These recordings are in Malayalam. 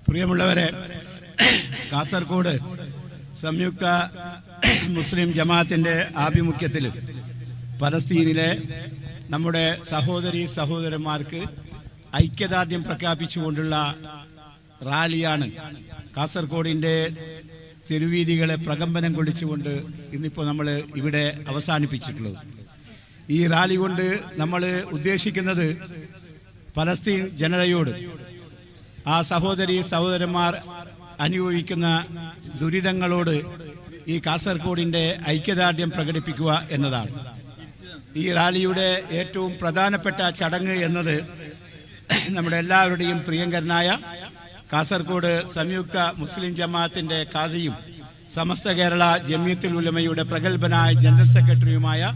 പ്രിയമുള്ളവരെ, കാസർഗോഡ് സംയുക്ത മുസ്ലിം ജമാഅത്തിന്റെ ആഭിമുഖ്യത്തിൽ പലസ്തീനിലെ നമ്മുടെ സഹോദരീ സഹോദരന്മാർക്ക് ഐക്യദാർഢ്യം പ്രഖ്യാപിച്ചുകൊണ്ടുള്ള റാലിയാണ് കാസർഗോഡിൻ്റെ തെരുവീതികളെ പ്രകമ്പനം കൊള്ളിച്ചുകൊണ്ട് ഇന്നിപ്പോൾ നമ്മൾ ഇവിടെ അവസാനിപ്പിച്ചിട്ടുള്ളത്. ഈ റാലി കൊണ്ട് നമ്മൾ ഉദ്ദേശിക്കുന്നത് പലസ്തീൻ ജനതയോട്, ആ സഹോദരീ സഹോദരന്മാർ അനുഭവിക്കുന്ന ദുരിതങ്ങളോട് ഈ കാസർഗോഡിൻ്റെ ഐക്യദാർഢ്യം പ്രകടിപ്പിക്കുക എന്നതാണ്. ഈ റാലിയുടെ ഏറ്റവും പ്രധാനപ്പെട്ട ചടങ്ങ് എന്നത് നമ്മുടെ എല്ലാവരുടെയും പ്രിയങ്കരനായ കാസർഗോഡ് സംയുക്ത മുസ്ലിം ജമാഅത്തിൻ്റെ ഖാസിയും സമസ്ത കേരള ജമിയത്തുൽ ഉലമയുടെ പ്രഗത്ഭനായ ജനറൽ സെക്രട്ടറിയുമായ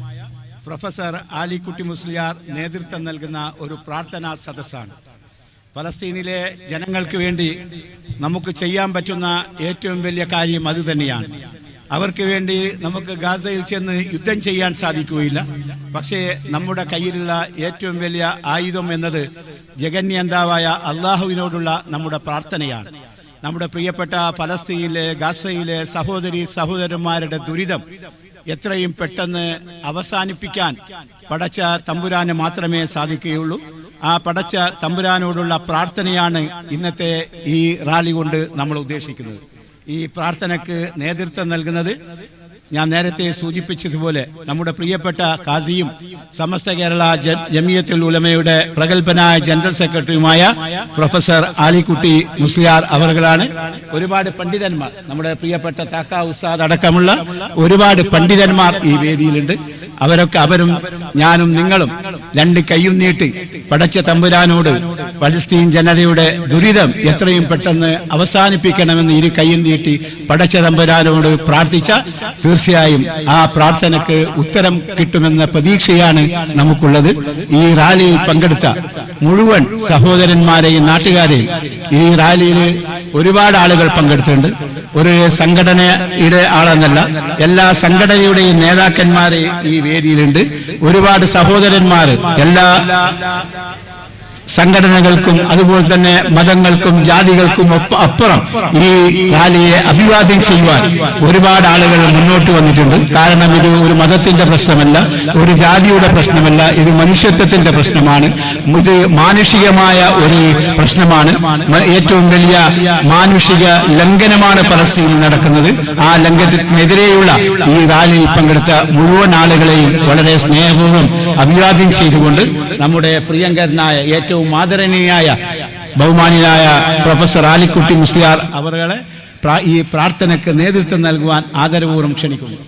പ്രൊഫസർ ആലിക്കുട്ടി മുസ്ലിയാർ നേതൃത്വം നൽകുന്ന ഒരു പ്രാർത്ഥനാ സദസ്സാണ്. ഫലസ്തീനിലെ ജനങ്ങൾക്ക് വേണ്ടി നമുക്ക് ചെയ്യാൻ പറ്റുന്ന ഏറ്റവും വലിയ കാര്യം അത് തന്നെയാണ്. അവർക്ക് വേണ്ടി നമുക്ക് ഗാസയിൽ ചെന്ന് യുദ്ധം ചെയ്യാൻ സാധിക്കുകയില്ല. പക്ഷേ നമ്മുടെ കയ്യിലുള്ള ഏറ്റവും വലിയ ആയുധം എന്നത് ജഗന്യന്താവായ അള്ളാഹുവിനോടുള്ള നമ്മുടെ പ്രാർത്ഥനയാണ്. നമ്മുടെ പ്രിയപ്പെട്ട ഫലസ്തീനിലെ ഗാസയിലെ സഹോദരീ സഹോദരന്മാരുടെ ദുരിതം എത്രയും പെട്ടെന്ന് അവസാനിപ്പിക്കാൻ പടച്ച തമ്പുരാന് മാത്രമേ സാധിക്കുകയുള്ളൂ. ആ പടച്ച തമ്പുരാനോടുള്ള പ്രാർത്ഥനയാണ് ഇന്നത്തെ ഈ റാലി കൊണ്ട് നമ്മൾ ഉദ്ദേശിക്കുന്നത്. ഈ പ്രാർത്ഥനയ്ക്ക് നേതൃത്വം നൽകുന്നത് ഞാൻ നേരത്തെ സൂചിപ്പിച്ചതുപോലെ നമ്മുടെ പ്രിയപ്പെട്ട ഖാസിയും സമസ്ത കേരള ജമിയത്തുൽ ഉലമയുടെ പ്രഗത്ഭനായ ജനറൽ സെക്രട്ടറിയുമായ പ്രൊഫസർ ആലിക്കുട്ടി മുസ്ലിയാർ അവറുകളാണ്. ഒരുപാട് പണ്ഡിതന്മാർ, നമ്മുടെ പ്രിയപ്പെട്ട താക്ക ഉസ്താദ് അടക്കമുള്ള ഒരുപാട് പണ്ഡിതന്മാർ ഈ വേദിയിലുണ്ട്. അവരും ഞാനും നിങ്ങളും രണ്ട് കൈയും നീട്ടി പടച്ച തമ്പുരാനോട് പലസ്തീൻ ജനതയുടെ ദുരിതം എത്രയും പെട്ടെന്ന് അവസാനിപ്പിക്കണമെന്ന് ഇരു കൈയും നീട്ടി പടച്ച തമ്പുരാനോട് പ്രാർത്ഥിച്ച തീർച്ചയായും ആ പ്രാർത്ഥനയ്ക്ക് ഉത്തരം കിട്ടുമെന്ന പ്രതീക്ഷയാണ് നമുക്കുള്ളത്. ഈ റാലിയിൽ പങ്കെടുത്ത മുഴുവൻ സഹോദരന്മാരെയും നാട്ടുകാരെയും, ഈ റാലിയിൽ ഒരുപാട് ആളുകൾ പങ്കെടുത്തിട്ടുണ്ട്. ഒരു സംഘടനയുടെ ആളെന്നല്ല, എല്ലാ സംഘടനയുടെയും നേതാക്കന്മാരെ ഈ വേദിയിലുണ്ട്. ഒരുപാട് സഹോദരന്മാർ എല്ലാ സംഘടനകൾക്കും അതുപോലെ തന്നെ മതങ്ങൾക്കും ജാതികൾക്കും അപ്പുറം ഈ റാലിയെ അഭിവാദ്യം ചെയ്യുവാൻ ഒരുപാട് ആളുകൾ മുന്നോട്ട് വന്നിട്ടുണ്ട്. കാരണം ഇത് ഒരു മതത്തിന്റെ പ്രശ്നമല്ല, ഒരു ജാതിയുടെ പ്രശ്നമല്ല, ഇത് മനുഷ്യത്വത്തിന്റെ പ്രശ്നമാണ്. ഇത് മാനുഷികമായ ഒരു പ്രശ്നമാണ്. ഏറ്റവും വലിയ മാനുഷിക ലംഘനമാണ് പലസ്തീനിൽ നടക്കുന്നത്. ആ ലംഘനത്തിനെതിരെയുള്ള ഈ റാലിയിൽ പങ്കെടുത്ത മുഴുവൻ ആളുകളെയും വളരെ സ്നേഹപൂർവ്വം അഭിവാദ്യം ചെയ്തുകൊണ്ട് നമ്മുടെ പ്രിയങ്കരനായ ഏറ്റവും ആദരണീയായ ബഹുമാനിയായ പ്രൊഫസർ ആലിക്കുട്ടി മുസ്ലിയാർ അവരുടെ ഈ പ്രാർത്ഥനയ്ക്ക് നേതൃത്വം നൽകുവാൻ ആദരപൂർവ്വം ക്ഷണിക്കുന്നു.